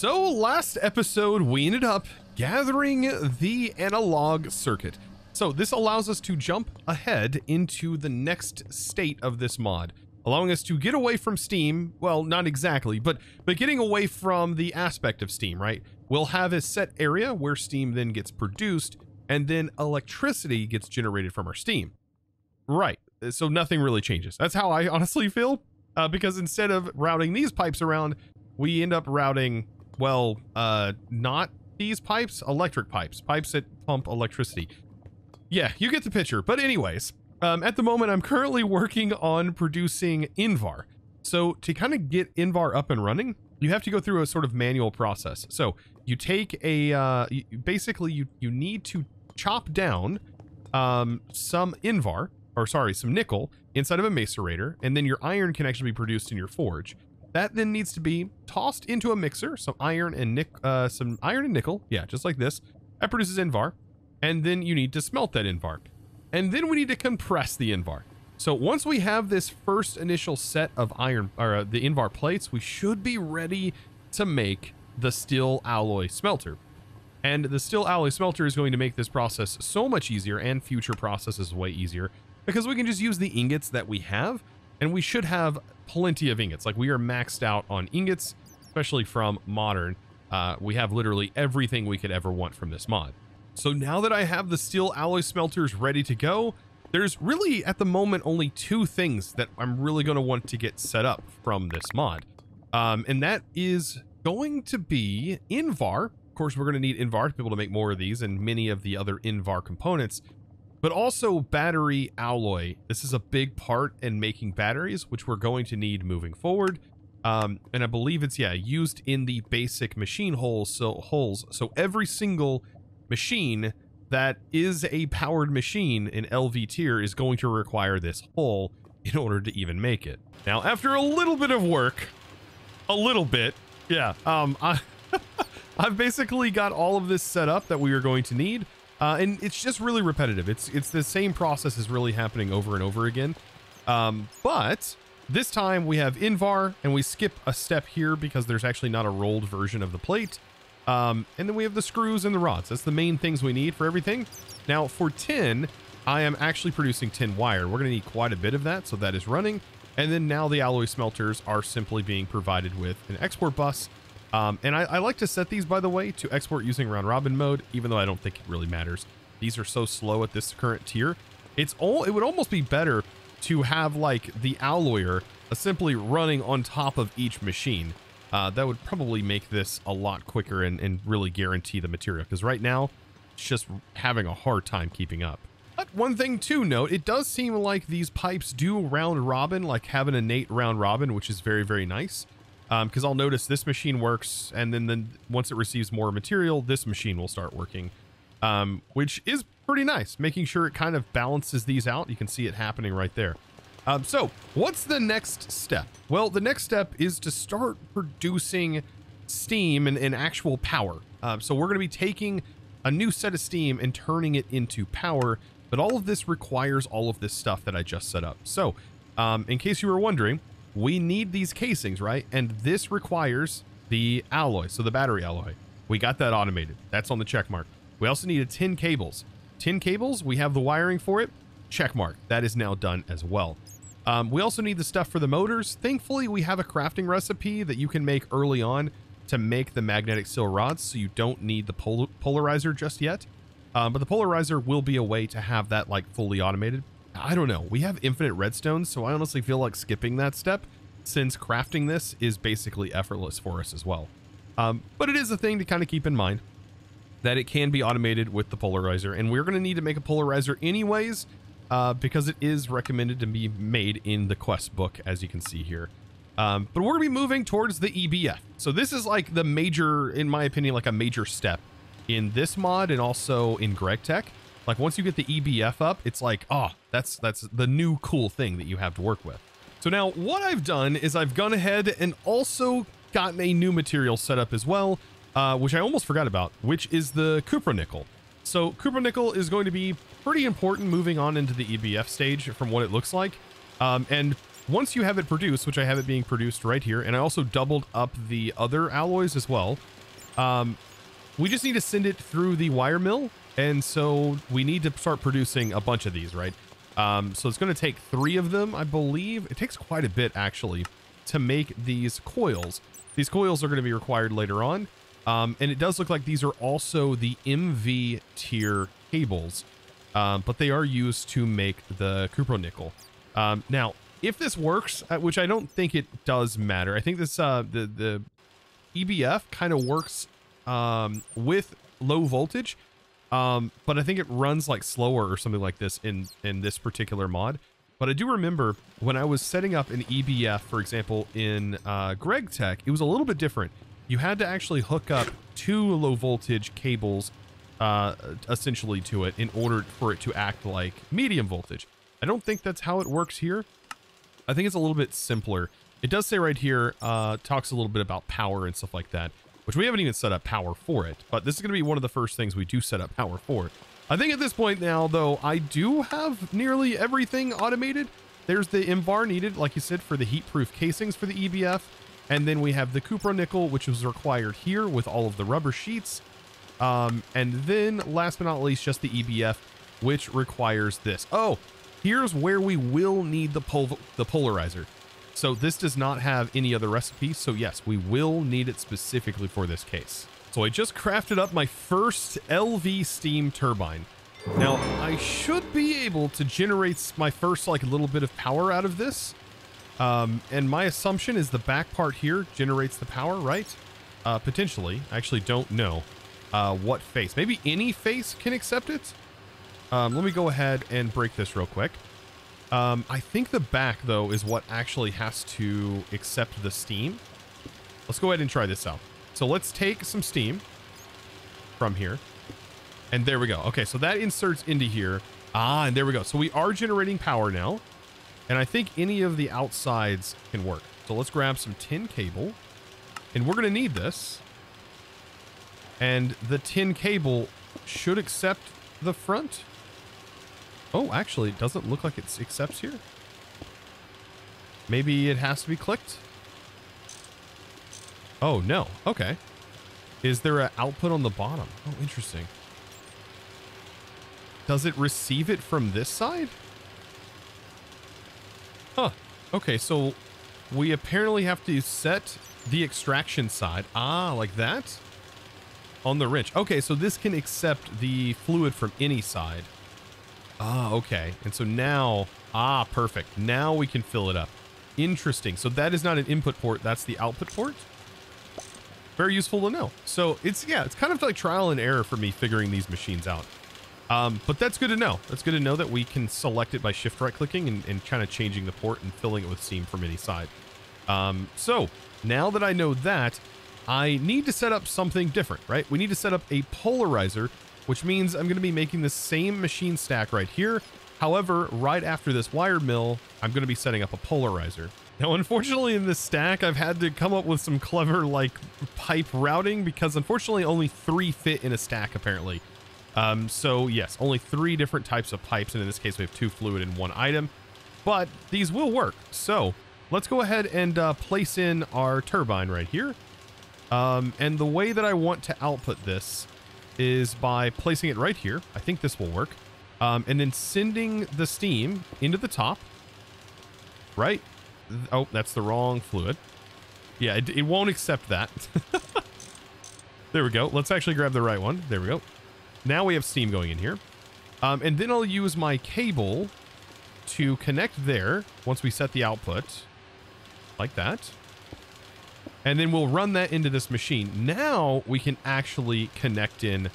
So last episode, we ended up gathering the analog circuit. So this allows us to jump ahead into the next state of this mod, allowing us to get away from Steam. Well, not exactly, but getting away from the aspect of Steam, right? We'll have a set area where Steam then gets produced, and then electricity gets generated from our Steam. Right, so nothing really changes. That's how I honestly feel, because instead of routing these pipes around, we end up routing, well, not these pipes, electric pipes that pump electricity. Yeah, you get the picture. But anyways, at the moment, I'm currently working on producing Invar. So to kind of get Invar up and running, you have to go through a sort of manual process. So you take a, basically you need to chop down some Invar, or sorry, some nickel inside of a macerator, and then your iron can actually be produced in your forge. That then needs to be tossed into a mixer, some iron and nickel, yeah, just like this. That produces Invar, and then you need to smelt that Invar. And then we need to compress the Invar. So once we have this first initial set of iron, or the Invar plates, we should be ready to make the steel alloy smelter. And the steel alloy smelter is going to make this process so much easier, and future processes way easier, because we can just use the ingots that we have, and we should have plenty of ingots. Like, we are maxed out on ingots, especially from modern. We have literally everything we could ever want from this mod. So now that I have the steel alloy smelters ready to go, there's really at the moment only two things that I'm really going to want to get set up from this mod. And that is going to be Invar. Of course, we're going to need Invar to be able to make more of these and many of the other Invar components, but also battery alloy. This is a big part in making batteries, which we're going to need moving forward. And I believe it's, yeah, used in the basic machine holes. So every single machine that is a powered machine in LV tier is going to require this hole in order to even make it. Now, after a little bit of work, yeah, I've basically got all of this set up that we are going to need, and it's just really repetitive. It's the same process is really happening over and over again, but this time we have Invar, and we skip a step here because there's actually not a rolled version of the plate. And then we have the screws and the rods. That's the main things we need for everything. Now for tin, I am actually producing tin wire. We're going to need quite a bit of that, so that is running. And then now the alloy smelters are simply being provided with an export bus. And I like to set these, by the way, to export using round robin mode, even though I don't think it really matters. These are so slow at this current tier. It would almost be better to have like the alloyer simply running on top of each machine. That would probably make this a lot quicker and really guarantee the material, because right now it's just having a hard time keeping up. But one thing to note, it does seem like these pipes do round robin, like have an innate round robin, which is very, very nice. Because I'll notice this machine works, and then once it receives more material, this machine will start working, which is pretty nice, making sure it kind of balances these out. You can see it happening right there. So what's the next step? Well, the next step is to start producing steam and actual power. So we're going to be taking a new set of steam and turning it into power, but all of this requires all of this stuff that I just set up. So in case you were wondering, we need these casings, right? And this requires the alloy, so the battery alloy. We got that automated. That's on the check mark. We also needed tin cables. Tin cables, we have the wiring for it. Check mark. That is now done as well. We also need the stuff for the motors. Thankfully, we have a crafting recipe that you can make early on to make the magnetic steel rods, so you don't need the polarizer just yet. But the polarizer will be a way to have that like fully automated. I don't know. We have infinite redstones, so I honestly feel like skipping that step, since crafting this is basically effortless for us as well. But it is a thing to kind of keep in mind, that it can be automated with the polarizer, and we're going to need to make a polarizer anyways, because it is recommended to be made in the quest book, as you can see here. But we're going to be moving towards the EBF. So this is like the major, in my opinion, like a major step in this mod and also in GregTech. Like once you get the EBF up, it's like, oh, that's the new cool thing that you have to work with. So now what I've done is I've gone ahead and also gotten a new material set up as well, which I almost forgot about, which is the cupronickel. So cupronickel is going to be pretty important moving on into the EBF stage from what it looks like. And once you have it produced, which I have it being produced right here, and I also doubled up the other alloys as well, we just need to send it through the wire mill. And so we need to start producing a bunch of these, right? So it's going to take 3 of them, I believe. It takes quite a bit, actually, to make these coils. These coils are going to be required later on. And it does look like these are also the MV tier cables, but they are used to make the cupronickel. Now, if this works, which I don't think it does matter, I think this the EBF kind of works with low voltage, but I think it runs like slower or something like this in this particular mod. But I do remember when I was setting up an EBF, for example, in GregTech, it was a little bit different. You had to actually hook up 2 low voltage cables essentially to it in order for it to act like medium voltage. I don't think that's how it works here. I think it's a little bit simpler. It does say right here, talks a little bit about power and stuff like that, which we haven't even set up power for it, but this is going to be one of the first things we do set up power for. I think at this point now, though, I do have nearly everything automated. There's the MVAR needed, like you said, for the heat-proof casings for the EBF, and then we have the cupronickel, which was required here with all of the rubber sheets, and then last but not least, just the EBF, which requires this. Oh, here's where we will need the polarizer. So this does not have any other recipe. So yes, we will need it specifically for this case. So I just crafted up my first LV steam turbine. Now I should be able to generate my first like a little bit of power out of this. And my assumption is the back part here generates the power, right? Potentially. I actually don't know what face. Maybe any face can accept it. Let me go ahead and break this real quick. I think the back, though, is what actually has to accept the steam. Let's go ahead and try this out. So let's take some steam from here. And there we go. Okay, so that inserts into here. Ah, and there we go. So we are generating power now. And I think any of the outsides can work. So let's grab some tin cable. And we're going to need this. And the tin cable should accept the front. Oh, actually, it doesn't look like it accepts here. Maybe it has to be clicked. Oh, no. Okay. Is there an output on the bottom? Oh, interesting. Does it receive it from this side? Huh. Okay, so we apparently have to set the extraction side. Ah, like that? On the wrench. Okay, so this can accept the fluid from any side. Ah, okay. And so now, perfect. Now we can fill it up. Interesting. So that is not an input port. That's the output port. Very useful to know. So it's kind of like trial and error for me figuring these machines out. But that's good to know. That's good to know that we can select it by shift right clicking and kind of changing the port and filling it with steam from any side. So now that I know that, I need to set up something different, right? We need to set up a polarizer, which means I'm going to be making the same machine stack right here. However, right after this wire mill, I'm going to be setting up a polarizer. Now, unfortunately, in this stack, I've had to come up with some clever, like, pipe routing because, unfortunately, only 3 fit in a stack, apparently. So, yes, only 3 different types of pipes, and in this case, we have 2 fluid and 1 item. But these will work. So, let's go ahead and place in our turbine right here. And the way that I want to output this is by placing it right here. I think this will work. And then sending the steam into the top. Right? Oh, that's the wrong fluid. Yeah, it won't accept that. There we go. Let's actually grab the right one. There we go. Now we have steam going in here. And then I'll use my cable to connect there once we set the output. Like that. And then we'll run that into this machine. Now we can actually connect in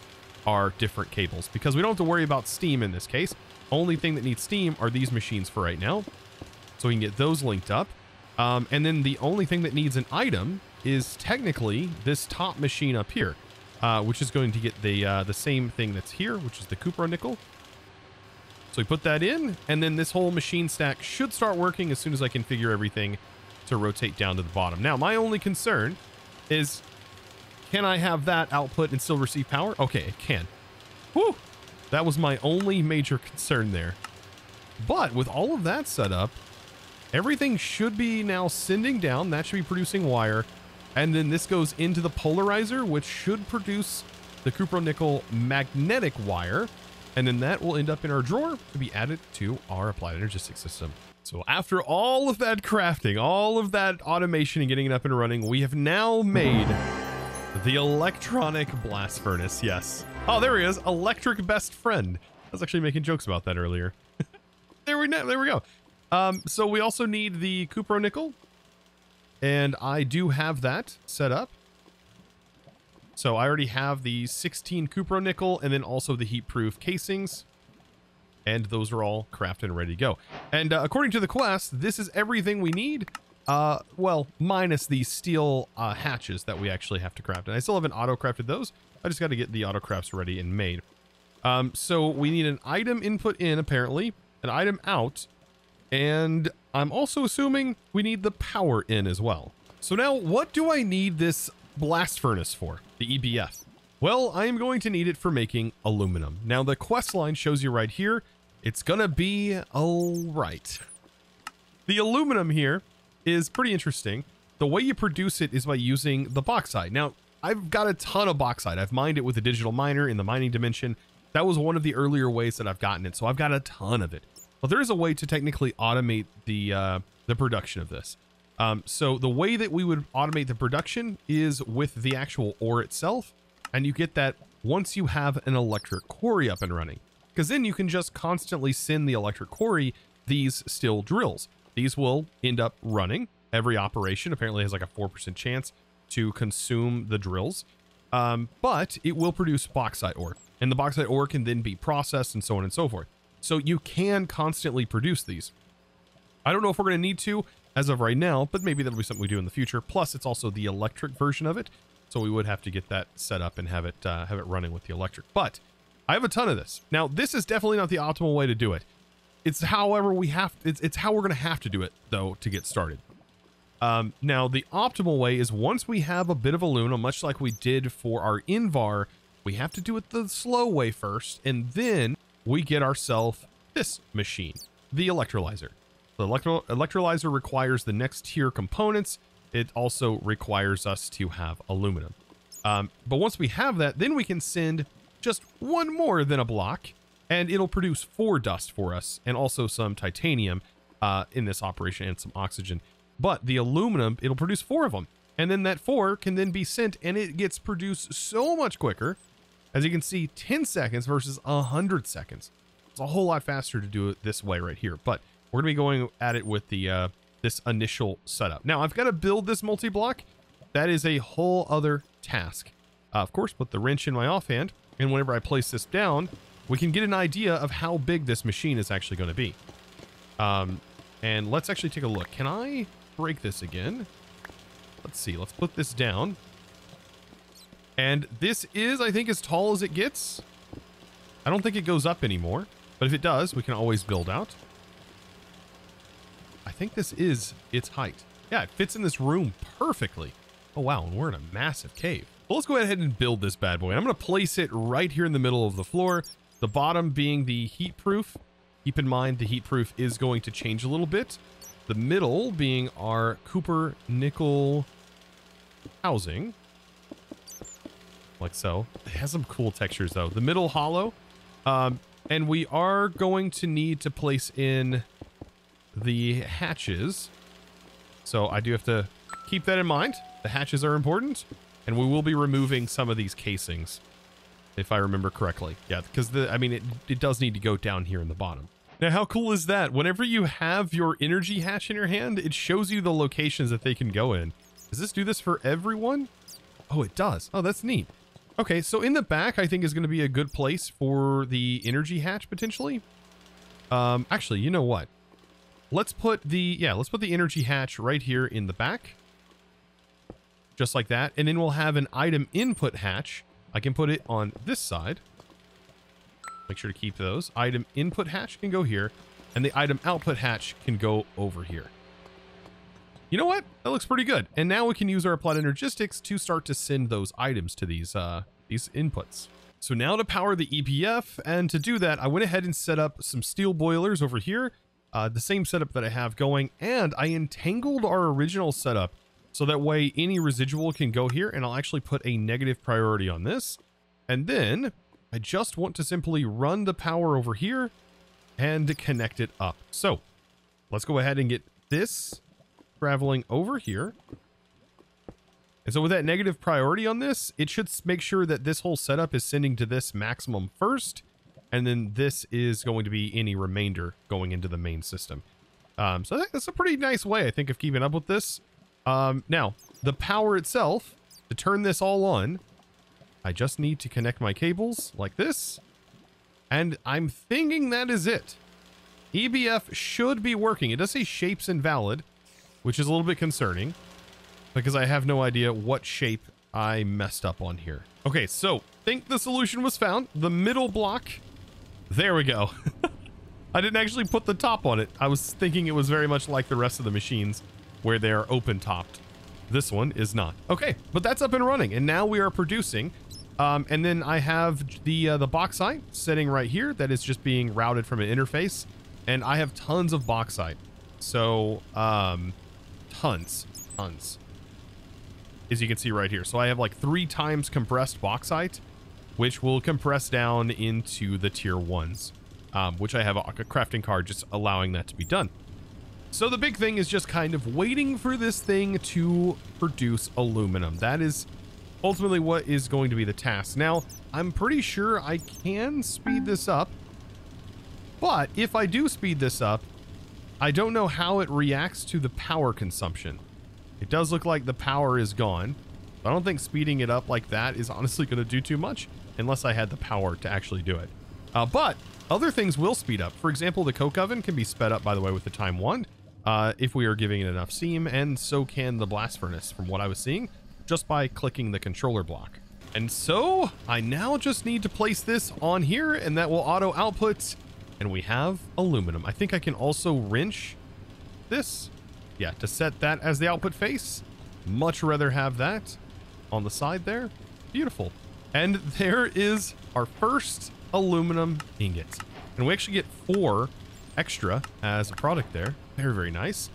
our different cables because we don't have to worry about steam in this case. Only thing that needs steam are these machines for right now. So we can get those linked up. And then the only thing that needs an item is technically this top machine up here, which is going to get the same thing that's here, which is the cupronickel. So we put that in, and then this whole machine stack should start working as soon as I configure everything to rotate down to the bottom. Now, my only concern is, can I have that output and still receive power? Okay, it can. Whew! That was my only major concern there. But with all of that set up, everything should be now sending down. That should be producing wire. And then this goes into the polarizer, which should produce the cupronickel magnetic wire. And then that will end up in our drawer to be added to our Applied Energistics system. So after all of that crafting, all of that automation and getting it up and running, we have now made the electronic blast furnace. Yes. Oh, there he is. Electric best friend. I was actually making jokes about that earlier. There we go. So we also need the cupronickel, and I do have that set up. So I already have the 16 cupronickel and then also the heat-proof casings. And those are all crafted and ready to go. And according to the quest, this is everything we need. Well, minus the steel hatches that we actually have to craft. And I still haven't auto-crafted those. I just got to get the auto-crafts ready and made. So we need an item input in, apparently. An item out. And I'm also assuming we need the power in as well. So now, what do I need this blast furnace for? The EBF. Well, I am going to need it for making aluminum. Now, the quest line shows you right here. It's gonna be all right. The aluminum here is pretty interesting. The way you produce it is by using the bauxite. Now, I've got a ton of bauxite. I've mined it with a digital miner in the mining dimension. That was one of the earlier ways that I've gotten it, so I've got a ton of it. But there is a way to technically automate the production of this. So the way that we would automate the production is with the actual ore itself, and you get that once you have an electric quarry up and running. Because then you can just constantly send the electric quarry these steel drills. These will end up running. Every operation apparently has like a 4% chance to consume the drills. But it will produce bauxite ore. And the bauxite ore can then be processed and so on and so forth. So you can constantly produce these. I don't know if we're going to need to as of right now, but maybe that'll be something we do in the future. Plus, it's also the electric version of it. So we would have to get that set up and have it running with the electric. But I have a ton of this. Now, this is definitely not the optimal way to do it. It's however we have, it's how we're going to have to do it, though, to get started. Now, the optimal way is once we have a bit of aluminum, much like we did for our Invar, we have to do it the slow way first, and then we get ourselves this machine, the electrolyzer. The electrolyzer requires the next tier components. It also requires us to have aluminum. But once we have that, then we can send just one more than a block, and it'll produce 4 dust for us, and also some titanium in this operation, and some oxygen. But the aluminum, it'll produce 4 of them, and then that 4 can then be sent, and it gets produced so much quicker. As you can see, 10 seconds versus 100 seconds. It's a whole lot faster to do it this way right here, but we're gonna be going at it with the this initial setup. Now, I've got to build this multi-block. That is a whole other task. Of course, put the wrench in my offhand, and whenever I place this down, we can get an idea of how big this machine is actually going to be. And let's actually take a look. Can I break this again? Let's see. Let's put this down. And this is, I think, as tall as it gets. I don't think it goes up anymore, but if it does, we can always build out. I think this is its height. Yeah, it fits in this room perfectly. Oh, wow, and we're in a massive cave. Well, let's go ahead and build this bad boy. I'm going to place it right here in the middle of the floor, the bottom being the heat proof. Keep in mind the heat proof is going to change a little bit. The middle being our copper nickel housing. Like so. It has some cool textures though. The middle hollow. And we are going to need to place in the hatches. So I do have to keep that in mind. The hatches are important. And we will be removing some of these casings, if I remember correctly. Yeah, because it does need to go down here in the bottom. Now, how cool is that? Whenever you have your energy hatch in your hand, it shows you the locations that they can go in. Does this do this for everyone? Oh, it does. Oh, that's neat. Okay, so in the back, I think is going to be a good place for the energy hatch potentially. Actually, you know what? Let's put the energy hatch right here in the back. Just like that. And then we'll have an item input hatch. I can put it on this side. Make sure to keep those. Item input hatch can go here. And the item output hatch can go over here. You know what? That looks pretty good. And now we can use our Applied Energistics to start to send those items to these inputs. So now to power the EBF, and to do that, I went ahead and set up some steel boilers over here. the same setup that I have going, and I entangled our original setup so that way any residual can go here, and I'll actually put a negative priority on this. And then I just want to simply run the power over here and connect it up. So let's go ahead and get this traveling over here. And so with that negative priority on this, it should make sure that this whole setup is sending to this maximum first, and then this is going to be any remainder going into the main system. So I think that's a pretty nice way, I think, of keeping up with this. Now, the power itself, to turn this all on, I just need to connect my cables like this, and I'm thinking that is it. EBF should be working. It does say shapes invalid, which is a little bit concerning, because I have no idea what shape I messed up on here. Okay, so think the solution was found. The middle block. There we go. I didn't actually put the top on it. I was thinking it was very much like the rest of the machines where they're open topped. This one is not. Okay, but that's up and running, and now we are producing. And then I have the bauxite sitting right here that is just being routed from an interface, and I have tons of bauxite. So tons. As you can see right here. So I have like 3 times compressed bauxite, which will compress down into the tier 1s, which I have a crafting card just allowing that to be done. So the big thing is just kind of waiting for this thing to produce aluminum. That is ultimately what is going to be the task. Now, I'm pretty sure I can speed this up, but if I do speed this up, I don't know how it reacts to the power consumption. It does look like the power is gone. I don't think speeding it up like that is honestly going to do too much unless I had the power to actually do it. But other things will speed up. For example, the coke oven can be sped up, by the way, with the time 1 if we are giving it enough steam, and so can the blast furnace from what I was seeing just by clicking the controller block. And so I now just need to place this on here, and that will auto output, and we have aluminum. I think I can also wrench this. Yeah, to set that as the output face. Much rather have that on the side there. Beautiful. And there is our first aluminum ingot. And we actually get 4 extra as a product there. Very, very nice.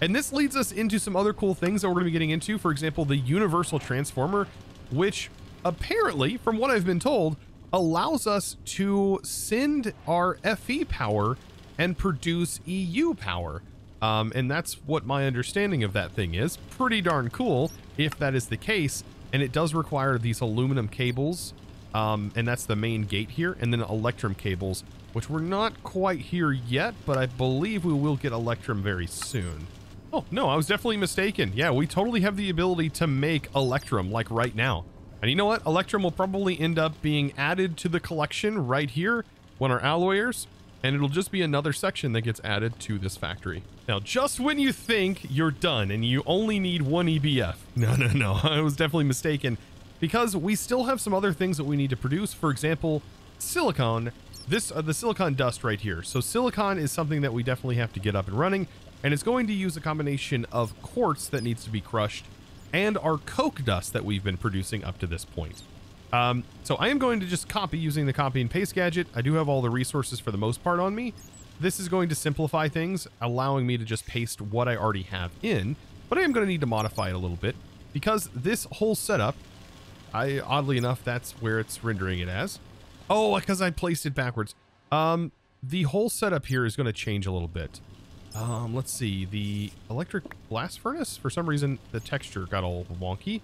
And this leads us into some other cool things that we're going to be getting into. For example, the universal transformer, which apparently, from what I've been told, allows us to send our FE power and produce EU power. And that's what my understanding of that thing is. Pretty darn cool if that is the case. And it does require these aluminum cables. And that's the main gate here. And then electrum cables, which we're not quite here yet, but I believe we will get electrum very soon. Oh, no, I was definitely mistaken. Yeah, we totally have the ability to make electrum like right now. And you know what? Electrum will probably end up being added to the collection right here when our alloyers, and it'll just be another section that gets added to this factory. Now, just when you think you're done and you only need 1 EBF. No, I was definitely mistaken, because we still have some other things that we need to produce. For example, silicon, the silicon dust right here. So silicon is something that we definitely have to get up and running, and it's going to use a combination of quartz that needs to be crushed and our coke dust that we've been producing up to this point. So I am going to just copy using the copy and paste gadget. I do have all the resources for the most part on me. This is going to simplify things, allowing me to just paste what I already have in, but I am going to need to modify it a little bit because this whole setup, oddly enough, that's where it's rendering it as. Oh, because I placed it backwards. The whole setup here is going to change a little bit. Let's see, the electric blast furnace, for some reason, the texture got all wonky.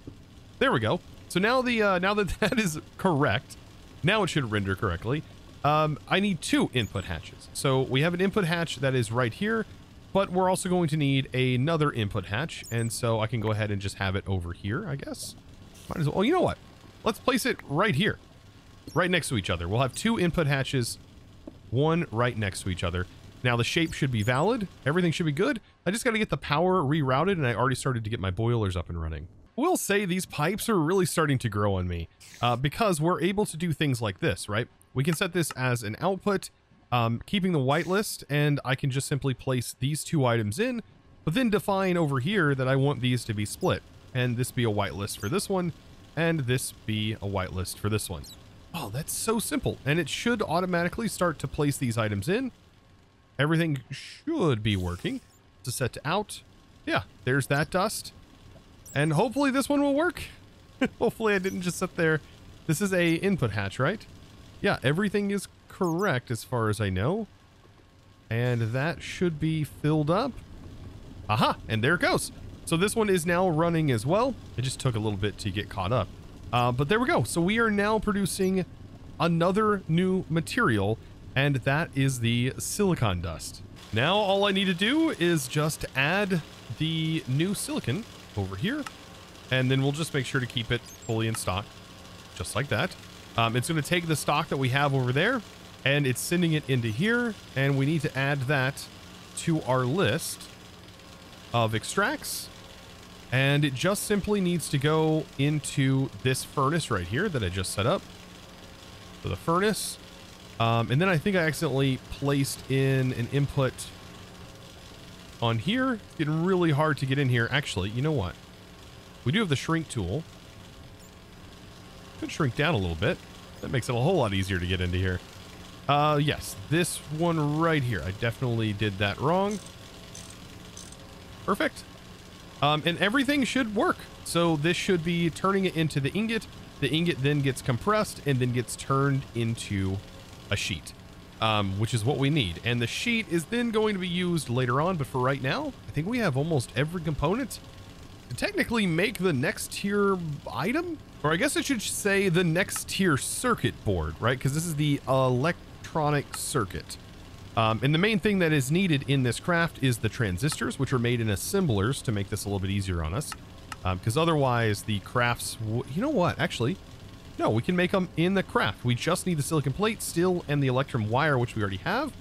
There we go. So now now that that is correct, now it should render correctly. I need 2 input hatches. So we have an input hatch that is right here, but we're also going to need another input hatch. And so I can go ahead and just have it over here, I guess. Might as well. Oh, you know what? Let's place it right here, right next to each other. We'll have 2 input hatches, 1 right next to each other. Now the shape should be valid. Everything should be good. I just got to get the power rerouted, and I already started to get my boilers up and running. I will say these pipes are really starting to grow on me because we're able to do things like this, right? We can set this as an output, keeping the whitelist, and I can just simply place these 2 items in, but then define over here that I want these to be split, and this be a whitelist for this one, and this be a whitelist for this one. Oh, that's so simple, and it should automatically start to place these items in. everything should be working. To set to out. Yeah, there's that dust. And hopefully this one will work. Hopefully I didn't just sit there. This is a input hatch, right? Yeah, everything is correct as far as I know. And that should be filled up. Aha, and there it goes. So this one is now running as well. It just took a little bit to get caught up. But there we go. So we are now producing another new material, and that is the silicon dust. Now all I need to do is just add the new silicon over here, and then we'll just make sure to keep it fully in stock, just like that. It's going to take the stock that we have over there, and it's sending it into here, and we need to add that to our list of extracts, and it just simply needs to go into this furnace right here that I just set up. So the furnace. And then I think I accidentally placed in an input on here. It's getting really hard to get in here. Actually, you know what? We do have the shrink tool. Could shrink down a little bit. That makes it a whole lot easier to get into here. Yes, this one right here. I definitely did that wrong. Perfect. And everything should work. So this should be turning it into the ingot. The ingot then gets compressed and then gets turned into a sheet, which is what we need. And the sheet is then going to be used later on. But for right now, I think we have almost every component to technically make the next tier item. Or I guess I should say the next tier circuit board, right? Because this is the electronic circuit. And the main thing that is needed in this craft is the transistors, which are made in assemblers to make this a little bit easier on us. Because otherwise the crafts, you know what, actually, no, we can make them in the craft. We just need the silicon plate, steel, and the electrum wire, which we already have.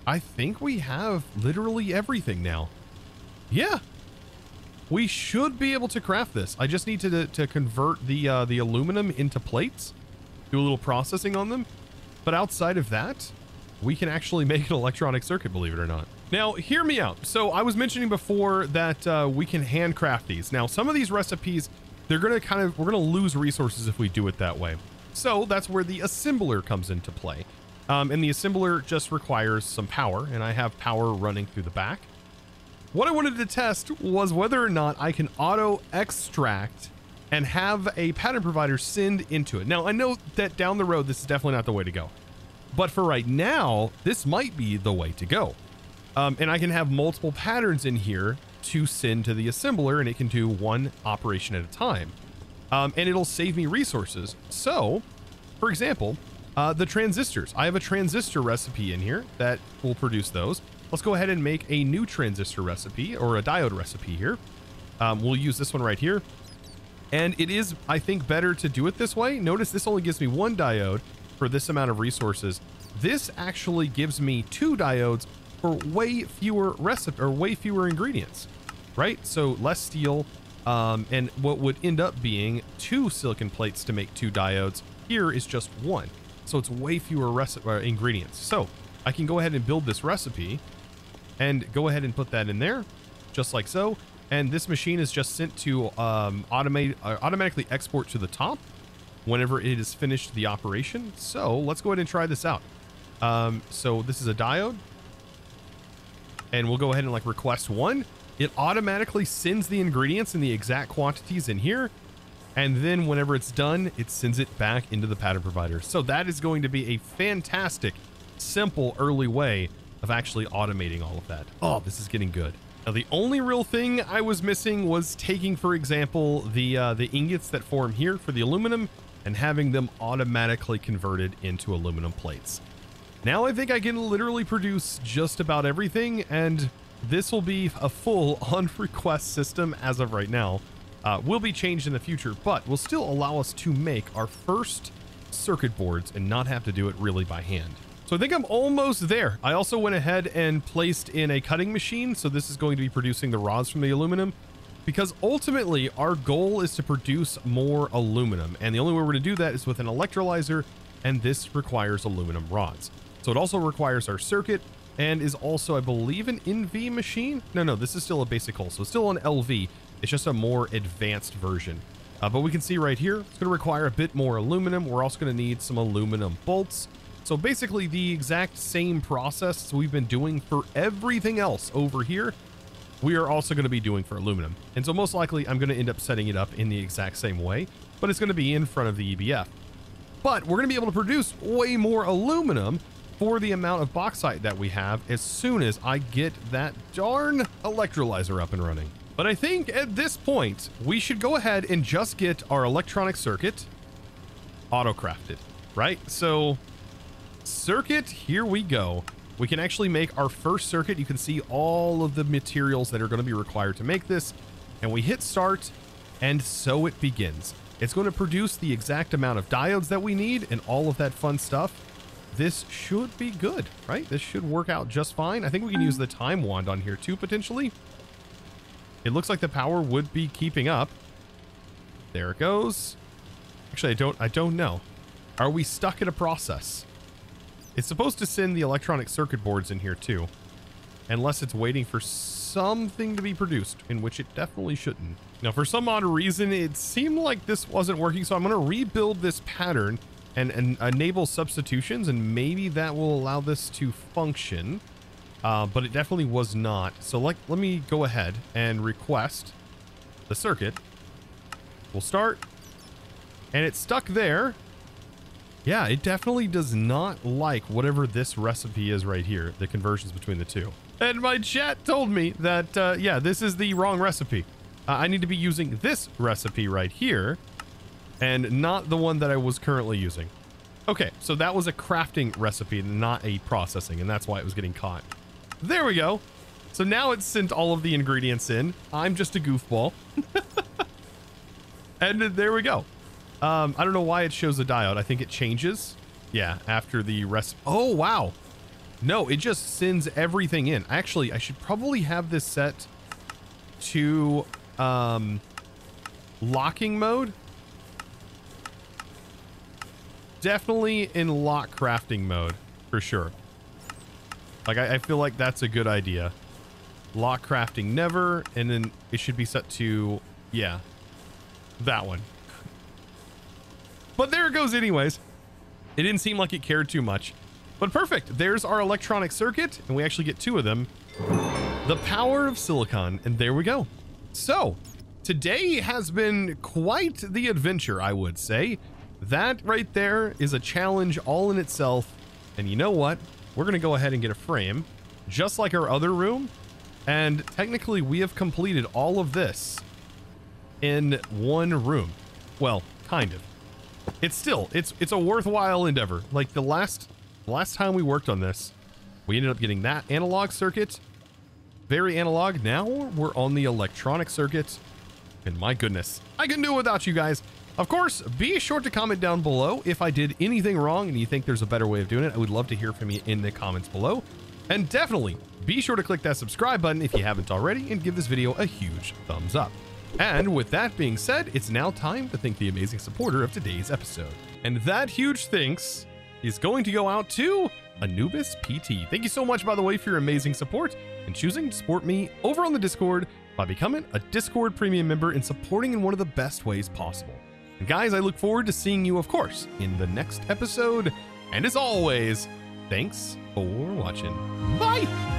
I think we have literally everything now. Yeah, we should be able to craft this. I just need to convert the aluminum into plates, do a little processing on them. But outside of that, we can actually make an electronic circuit, believe it or not. Now, hear me out. So I was mentioning before that we can handcraft these. Now, some of these recipes, we're going to lose resources if we do it that way. So that's where the assembler comes into play. And the assembler just requires some power, and I have power running through the back. What I wanted to test was whether or not I can auto extract and have a pattern provider send into it. Now, I know that down the road, this is definitely not the way to go. But for right now, this might be the way to go. And I can have multiple patterns in here to send to the assembler, and it can do one operation at a time. And it'll save me resources. So, for example, the transistors. I have a transistor recipe in here that will produce those. Let's go ahead and make a new transistor recipe, or a diode recipe here. We'll use this one right here. And it is, I think, better to do it this way. Notice this only gives me one diode for this amount of resources. This actually gives me 2 diodes for way fewer ingredients, right? So less steel, and what would end up being 2 silicon plates to make 2 diodes here is just 1. So it's way fewer ingredients. So I can go ahead and build this recipe and go ahead and put that in there, just like so. And this machine is just sent to automatically export to the top whenever it has finished the operation. So let's go ahead and try this out. So this is a diode, and we'll go ahead and request 1. It automatically sends the ingredients in the exact quantities in here. And then whenever it's done, it sends it back into the pattern provider. So that is going to be a fantastic, simple, early way of actually automating all of that. Oh, this is getting good. Now, the only real thing I was missing was taking, for example, the ingots that form here for the aluminum and having them automatically converted into aluminum plates. Now I think I can literally produce just about everything, and this will be a full on-request system as of right now. Will be changed in the future, but will still allow us to make our first circuit boards and not have to do it really by hand. So I think I'm almost there. I also went ahead and placed in a cutting machine. So this is going to be producing the rods from the aluminum, because ultimately our goal is to produce more aluminum. And the only way we're going to do that is with an electrolyzer. And this requires aluminum rods. So it also requires our circuit and is also, I believe, an NV machine. No, this is still a basic hull. So it's still an LV. It's just a more advanced version. But we can see right here, it's going to require a bit more aluminum. We're also going to need some aluminum bolts. So basically the exact same process we've been doing for everything else over here, we are also going to be doing for aluminum. And so most likely I'm going to end up setting it up in the exact same way, but it's going to be in front of the EBF. But we're going to be able to produce way more aluminum for the amount of bauxite that we have as soon as I get that darn electrolyzer up and running. But I think at this point, we should go ahead and just get our electronic circuit auto-crafted, right? So circuit, here we go. We can actually make our first circuit. You can see all of the materials that are going to be required to make this. And we hit start, and so it begins. It's going to produce the exact amount of diodes that we need and all of that fun stuff. This should be good, right? This should work out just fine. I think we can use the time wand on here too, potentially. It looks like the power would be keeping up. There it goes. Actually, I don't know. Are we stuck in a process? It's supposed to send the electronic circuit boards in here too, unless it's waiting for something to be produced, in which it definitely shouldn't. Now, for some odd reason, it seemed like this wasn't working, so I'm going to rebuild this pattern and enable substitutions, and maybe that will allow this to function, but it definitely was not. So let me go ahead and request the circuit. We'll start, and it's stuck there. Yeah, it definitely does not like whatever this recipe is right here, the conversions between the two. And my chat told me that, yeah, this is the wrong recipe. I need to be using this recipe right here and not the one that I was currently using. Okay, so that was a crafting recipe, not a processing, and that's why it was getting caught. There we go. So now it's sent all of the ingredients in. I'm just a goofball. And there we go. I don't know why it shows a diode. I think it changes. Yeah, after the rest. Oh, wow. No, it just sends everything in. Actually, I should probably have this set to locking mode. Definitely in lock crafting mode for sure. Like, I feel like that's a good idea. Lock crafting never, and then it should be set to, yeah, that one. But there it goes anyways. It didn't seem like it cared too much. But perfect. There's our electronic circuit, and we actually get two of them. The power of silicon, and there we go. So, today has been quite the adventure, I would say. That right there is a challenge all in itself. And you know what? We're going to go ahead and get a frame, just like our other room. And technically, we have completed all of this in one room. Well, kind of. It's a worthwhile endeavor. Like the last time we worked on this, we ended up getting that analog circuit. Very analog. Now we're on the electronic circuit. And my goodness, I couldn't do it without you guys. Of course, be sure to comment down below if I did anything wrong and you think there's a better way of doing it. I would love to hear from you in the comments below. And definitely be sure to click that subscribe button if you haven't already and give this video a huge thumbs up. And with that being said, it's now time to thank the amazing supporter of today's episode. And that huge thanks is going to go out to Anubis PT. Thank you so much, by the way, for your amazing support and choosing to support me over on the Discord by becoming a Discord premium member and supporting in one of the best ways possible. And guys, I look forward to seeing you, of course, in the next episode. And as always, thanks for watching. Bye!